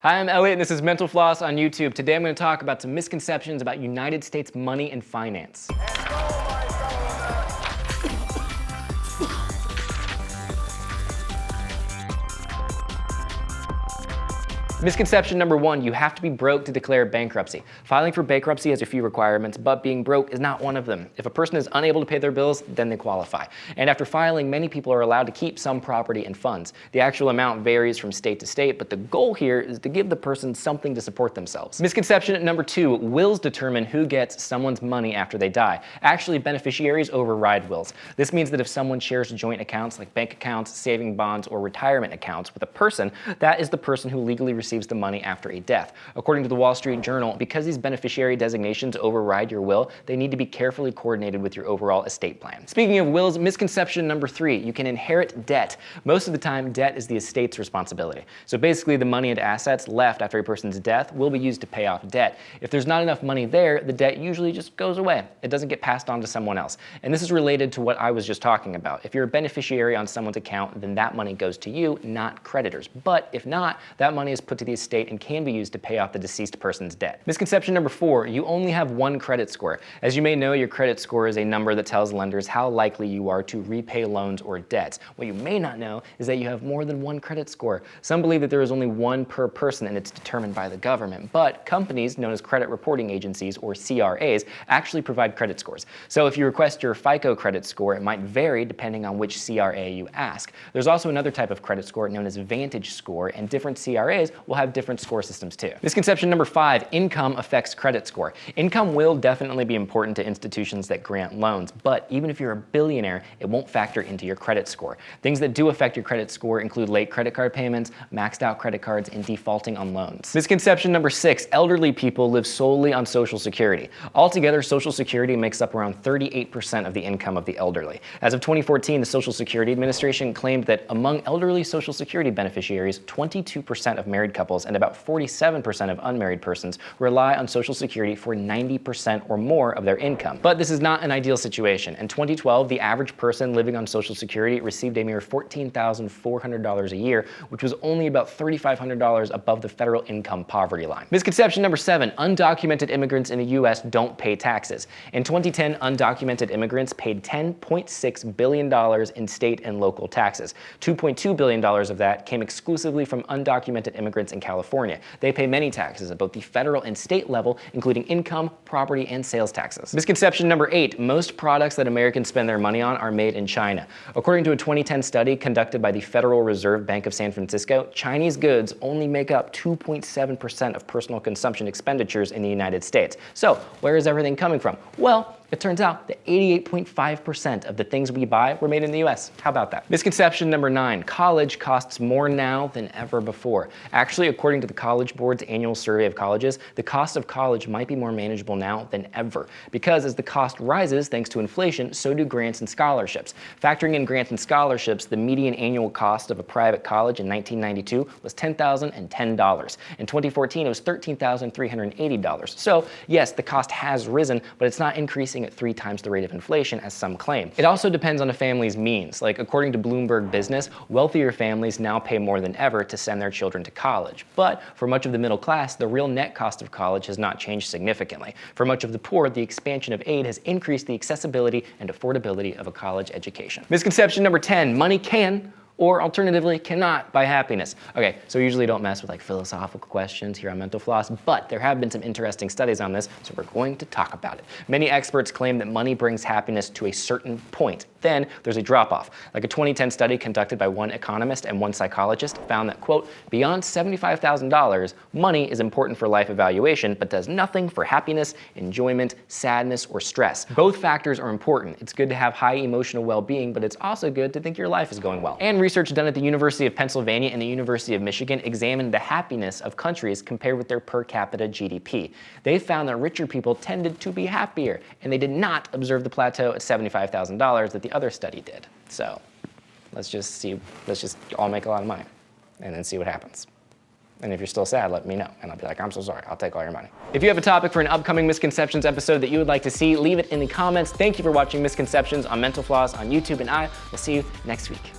Hi, I'm Elliott and this is Mental Floss on YouTube. Today I'm going to talk about some misconceptions about United States money and finance. Misconception number one, you have to be broke to declare bankruptcy. Filing for bankruptcy has a few requirements, but being broke is not one of them. If a person is unable to pay their bills, then they qualify. And after filing, many people are allowed to keep some property and funds. The actual amount varies from state to state, but the goal here is to give the person something to support themselves. Misconception number two, wills determine who gets someone's money after they die. Actually, beneficiaries override wills. This means that if someone shares joint accounts like bank accounts, saving bonds, or retirement accounts with a person, that is the person who legally receives the money after a death. According to the Wall Street Journal, because these beneficiary designations override your will, they need to be carefully coordinated with your overall estate plan. Speaking of wills, misconception number three, you can inherit debt. Most of the time, debt is the estate's responsibility. So basically, the money and assets left after a person's death will be used to pay off debt. If there's not enough money there, the debt usually just goes away. It doesn't get passed on to someone else. And this is related to what I was just talking about. If you're a beneficiary on someone's account, then that money goes to you, not creditors. But if not, that money is put to the estate and can be used to pay off the deceased person's debt. Misconception number four, you only have one credit score. As you may know, your credit score is a number that tells lenders how likely you are to repay loans or debts. What you may not know is that you have more than one credit score. Some believe that there is only one per person and it's determined by the government, but companies known as credit reporting agencies or CRAs actually provide credit scores. So if you request your FICO credit score, it might vary depending on which CRA you ask. There's also another type of credit score known as Vantage score, and different CRAs will have different score systems too. Misconception number five, income affects credit score. Income will definitely be important to institutions that grant loans, but even if you're a billionaire, it won't factor into your credit score. Things that do affect your credit score include late credit card payments, maxed out credit cards, and defaulting on loans. Misconception number six, elderly people live solely on Social Security. Altogether, Social Security makes up around 38% of the income of the elderly. As of 2014, the Social Security Administration claimed that among elderly Social Security beneficiaries, 22% of married couples and about 47% of unmarried persons rely on Social Security for 90% or more of their income. But this is not an ideal situation. In 2012, the average person living on Social Security received a mere $14,400 a year, which was only about $3,500 above the federal income poverty line. Misconception number seven, undocumented immigrants in the US don't pay taxes. In 2010, undocumented immigrants paid $10.6 billion in state and local taxes. $2.2 billion of that came exclusively from undocumented immigrants in California. They pay many taxes at both the federal and state level, including income, property, and sales taxes. Misconception number eight, most products that Americans spend their money on are made in China. According to a 2010 study conducted by the Federal Reserve Bank of San Francisco, Chinese goods only make up 2.7% of personal consumption expenditures in the United States. So where is everything coming from? Well, it turns out that 88.5% of the things we buy were made in the US. How about that? Misconception number nine, college costs more now than ever before. Actually, according to the College Board's annual survey of colleges, the cost of college might be more manageable now than ever. Because as the cost rises thanks to inflation, so do grants and scholarships. Factoring in grants and scholarships, the median annual cost of a private college in 1992 was $10,010. In 2014, it was $13,380. So yes, the cost has risen, but it's not increasing at 3 times the rate of inflation as some claim. It also depends on a family's means. Like according to Bloomberg Business, wealthier families now pay more than ever to send their children to college. But for much of the middle class, the real net cost of college has not changed significantly. For much of the poor, the expansion of aid has increased the accessibility and affordability of a college education. Misconception number 10, money can or alternatively cannot buy happiness. Okay, so we usually don't mess with like philosophical questions here on Mental Floss, but there have been some interesting studies on this, so we're going to talk about it. Many experts claim that money brings happiness to a certain point. Then there's a drop-off. Like a 2010 study conducted by one economist and one psychologist found that, quote, beyond $75,000, money is important for life evaluation, but does nothing for happiness, enjoyment, sadness, or stress. Both factors are important. It's good to have high emotional well-being, but it's also good to think your life is going well. And research done at the University of Pennsylvania and the University of Michigan examined the happiness of countries compared with their per capita GDP. They found that richer people tended to be happier, and they did not observe the plateau at $75,000 that the other study did. So let's just all make a lot of money and then see what happens. And if you're still sad, let me know. And I'll be like, I'm so sorry, I'll take all your money. If you have a topic for an upcoming Misconceptions episode that you would like to see, leave it in the comments. Thank you for watching Misconceptions on Mental Floss on YouTube, and I will see you next week.